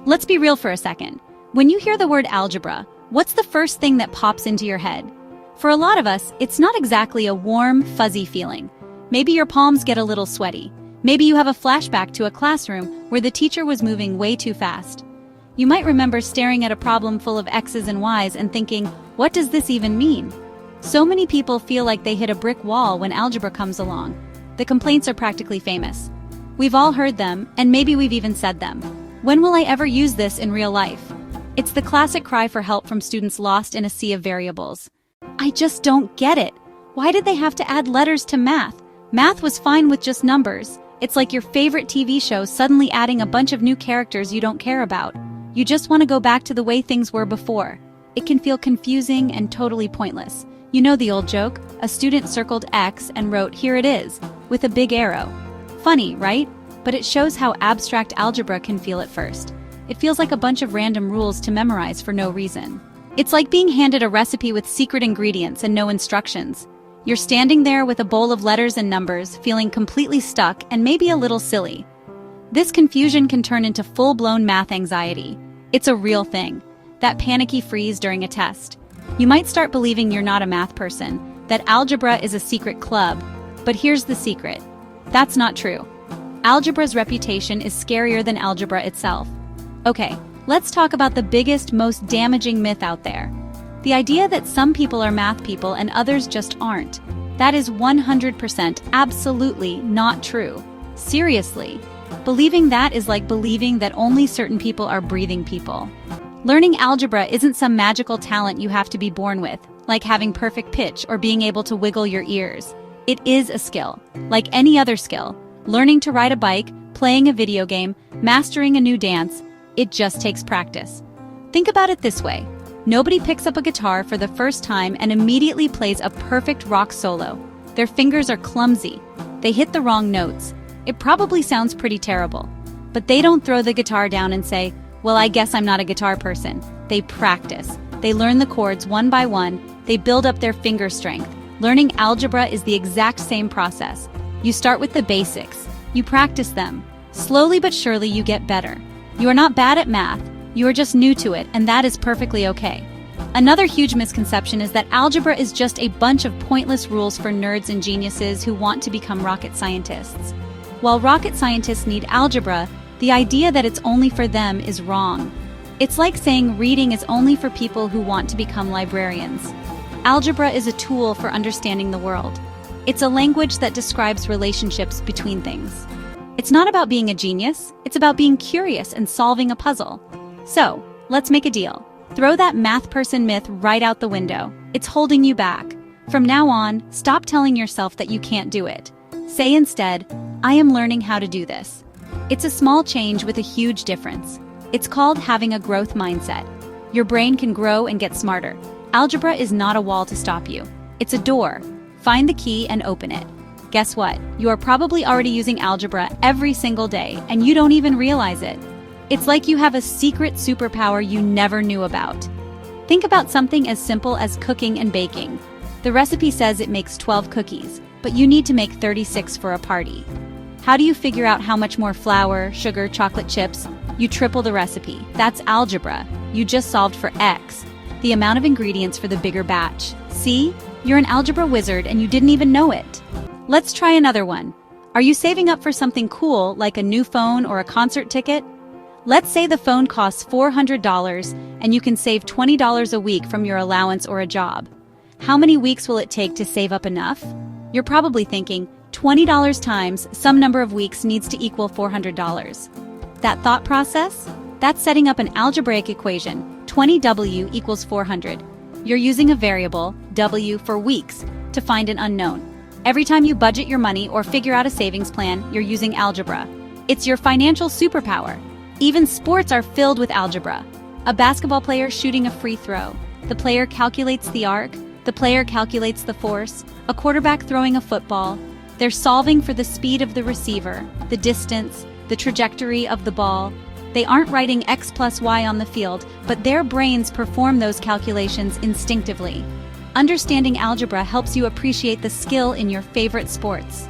Let's be real for a second. When you hear the word algebra, what's the first thing that pops into your head? For a lot of us, it's not exactly a warm, fuzzy feeling. Maybe your palms get a little sweaty. Maybe you have a flashback to a classroom where the teacher was moving way too fast. You might remember staring at a problem full of X's and Y's and thinking, what does this even mean? So many people feel like they hit a brick wall when algebra comes along. The complaints are practically famous. We've all heard them, and maybe we've even said them. When will I ever use this in real life? It's the classic cry for help from students lost in a sea of variables. I just don't get it. Why did they have to add letters to math? Math was fine with just numbers. It's like your favorite TV show suddenly adding a bunch of new characters you don't care about. You just want to go back to the way things were before. It can feel confusing and totally pointless. You know the old joke, a student circled X and wrote, "Here it is," with a big arrow. Funny, right? But it shows how abstract algebra can feel at first. It feels like a bunch of random rules to memorize for no reason. It's like being handed a recipe with secret ingredients and no instructions. You're standing there with a bowl of letters and numbers, feeling completely stuck and maybe a little silly. This confusion can turn into full-blown math anxiety. It's a real thing. That panicky freeze during a test. You might start believing you're not a math person, that algebra is a secret club. But here's the secret. That's not true. Algebra's reputation is scarier than algebra itself. Okay, let's talk about the biggest, most damaging myth out there. The idea that some people are math people and others just aren't. That is 100% absolutely not true. Seriously. Believing that is like believing that only certain people are breathing people. Learning algebra isn't some magical talent you have to be born with, like having perfect pitch or being able to wiggle your ears. It is a skill, like any other skill. Learning to ride a bike, playing a video game, mastering a new dance, it just takes practice. Think about it this way. Nobody picks up a guitar for the first time and immediately plays a perfect rock solo. Their fingers are clumsy. They hit the wrong notes. It probably sounds pretty terrible. But they don't throw the guitar down and say, "Well, I guess I'm not a guitar person." They practice. They learn the chords one by one. They build up their finger strength. Learning algebra is the exact same process. You start with the basics. You practice them. Slowly but surely you get better. You are not bad at math. You are just new to it, and that is perfectly okay. Another huge misconception is that algebra is just a bunch of pointless rules for nerds and geniuses who want to become rocket scientists. While rocket scientists need algebra, the idea that it's only for them is wrong. It's like saying reading is only for people who want to become librarians. Algebra is a tool for understanding the world. It's a language that describes relationships between things. It's not about being a genius, it's about being curious and solving a puzzle. So, let's make a deal. Throw that math person myth right out the window. It's holding you back. From now on, stop telling yourself that you can't do it. Say instead, "I am learning how to do this." It's a small change with a huge difference. It's called having a growth mindset. Your brain can grow and get smarter. Algebra is not a wall to stop you. It's a door. Find the key and open it. Guess what? You are probably already using algebra every single day, and you don't even realize it. It's like you have a secret superpower you never knew about. Think about something as simple as cooking and baking. The recipe says it makes 12 cookies, but you need to make 36 for a party. How do you figure out how much more flour, sugar, chocolate chips? You triple the recipe. That's algebra. You just solved for X, the amount of ingredients for the bigger batch. See? You're an algebra wizard and you didn't even know it. Let's try another one. Are you saving up for something cool like a new phone or a concert ticket? Let's say the phone costs $400 and you can save $20 a week from your allowance or a job. How many weeks will it take to save up enough? You're probably thinking, $20 times some number of weeks needs to equal $400. That thought process? That's setting up an algebraic equation, 20W equals 400. You're using a variable, W, for weeks to find an unknown. Every time you budget your money or figure out a savings plan, you're using algebra. It's your financial superpower. Even sports are filled with algebra. A basketball player shooting a free throw. The player calculates the arc. The player calculates the force. A quarterback throwing a football. They're solving for the speed of the receiver, the distance, the trajectory of the ball. They aren't writing X plus Y on the field, but their brains perform those calculations instinctively. Understanding algebra helps you appreciate the skill in your favorite sports.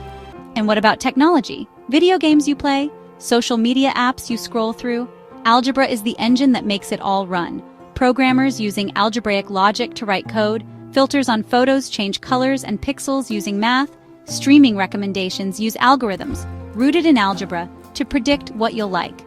And what about technology? Video games you play? Social media apps you scroll through? Algebra is the engine that makes it all run. Programmers using algebraic logic to write code, filters on photos change colors and pixels using math, streaming recommendations use algorithms rooted in algebra to predict what you'll like.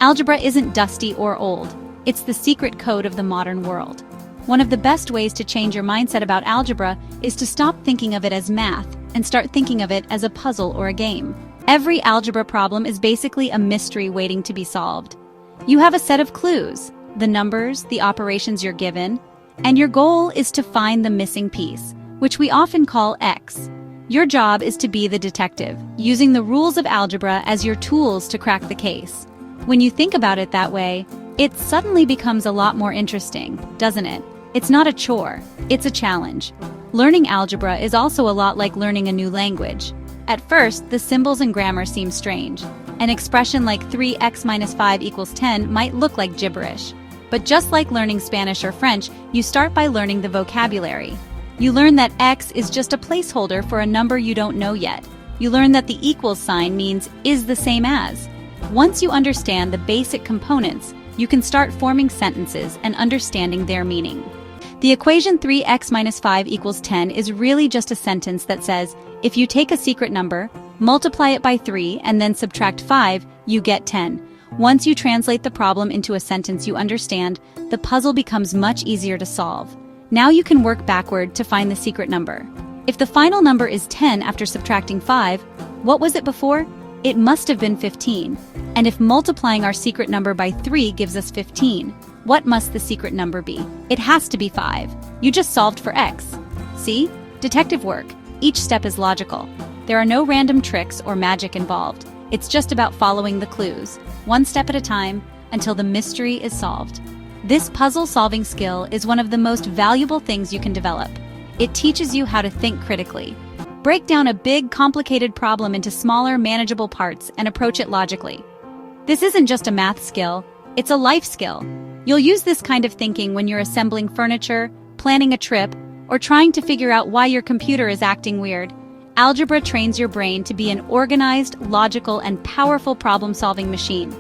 Algebra isn't dusty or old. It's the secret code of the modern world. One of the best ways to change your mindset about algebra is to stop thinking of it as math and start thinking of it as a puzzle or a game. Every algebra problem is basically a mystery waiting to be solved. You have a set of clues, the numbers, the operations you're given, and your goal is to find the missing piece, which we often call X. Your job is to be the detective, using the rules of algebra as your tools to crack the case. When you think about it that way, it suddenly becomes a lot more interesting, doesn't it? It's not a chore, it's a challenge. Learning algebra is also a lot like learning a new language. At first, the symbols and grammar seem strange. An expression like 3x minus 5 equals 10 might look like gibberish. But just like learning Spanish or French, you start by learning the vocabulary. You learn that x is just a placeholder for a number you don't know yet. You learn that the equals sign means is the same as. Once you understand the basic components, you can start forming sentences and understanding their meaning. The equation 3x minus 5 equals 10 is really just a sentence that says, if you take a secret number, multiply it by 3, and then subtract 5, you get 10. Once you translate the problem into a sentence you understand, the puzzle becomes much easier to solve. Now you can work backward to find the secret number. If the final number is 10 after subtracting 5, what was it before? It must have been 15. And if multiplying our secret number by 3 gives us 15, what must the secret number be? It has to be 5. You just solved for x. See? Detective work. Each step is logical. There are no random tricks or magic involved. It's just about following the clues, one step at a time, until the mystery is solved. This puzzle-solving skill is one of the most valuable things you can develop. It teaches you how to think critically. Break down a big, complicated problem into smaller, manageable parts and approach it logically. This isn't just a math skill, it's a life skill. You'll use this kind of thinking when you're assembling furniture, planning a trip, or trying to figure out why your computer is acting weird. Algebra trains your brain to be an organized, logical, and powerful problem-solving machine.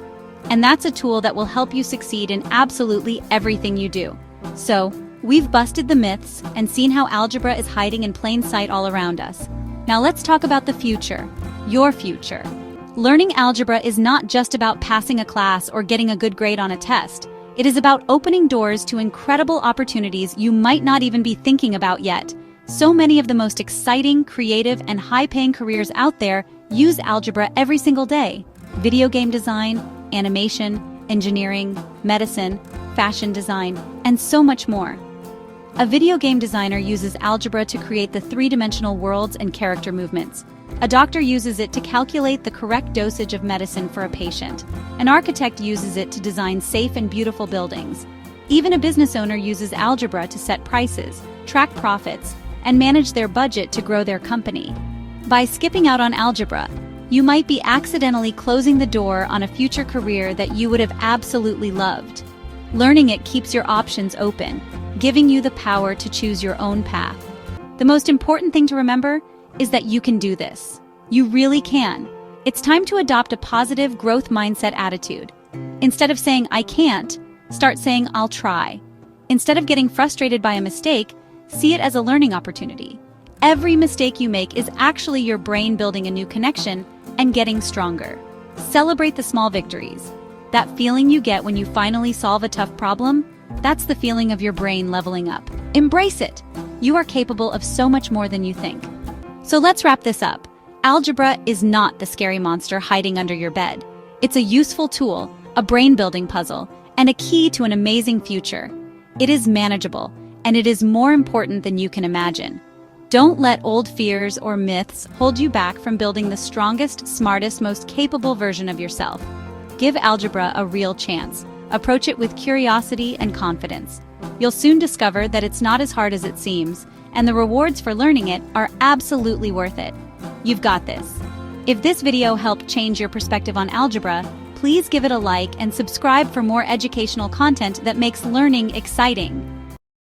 And that's a tool that will help you succeed in absolutely everything you do. So, we've busted the myths and seen how algebra is hiding in plain sight all around us. Now let's talk about the future, your future. Learning algebra is not just about passing a class or getting a good grade on a test. It is about opening doors to incredible opportunities you might not even be thinking about yet. So many of the most exciting, creative, and high-paying careers out there use algebra every single day. Video game design, animation, engineering, medicine, fashion design, and so much more. A video game designer uses algebra to create the three-dimensional worlds and character movements. A doctor uses it to calculate the correct dosage of medicine for a patient. An architect uses it to design safe and beautiful buildings. Even a business owner uses algebra to set prices, track profits, and manage their budget to grow their company. By skipping out on algebra, you might be accidentally closing the door on a future career that you would have absolutely loved. Learning it keeps your options open, giving you the power to choose your own path. The most important thing to remember is that you can do this. You really can. It's time to adopt a positive growth mindset attitude. Instead of saying, I can't, start saying, I'll try. Instead of getting frustrated by a mistake, see it as a learning opportunity. Every mistake you make is actually your brain building a new connection and getting stronger. Celebrate the small victories. That feeling you get when you finally solve a tough problem, that's the feeling of your brain leveling up. Embrace it. You are capable of so much more than you think. So let's wrap this up. Algebra is not the scary monster hiding under your bed. It's a useful tool, a brain-building puzzle, and a key to an amazing future. It is manageable, and it is more important than you can imagine. Don't let old fears or myths hold you back from building the strongest, smartest, most capable version of yourself. Give algebra a real chance. Approach it with curiosity and confidence. You'll soon discover that it's not as hard as it seems, and the rewards for learning it are absolutely worth it. You've got this. If this video helped change your perspective on algebra, please give it a like and subscribe for more educational content that makes learning exciting.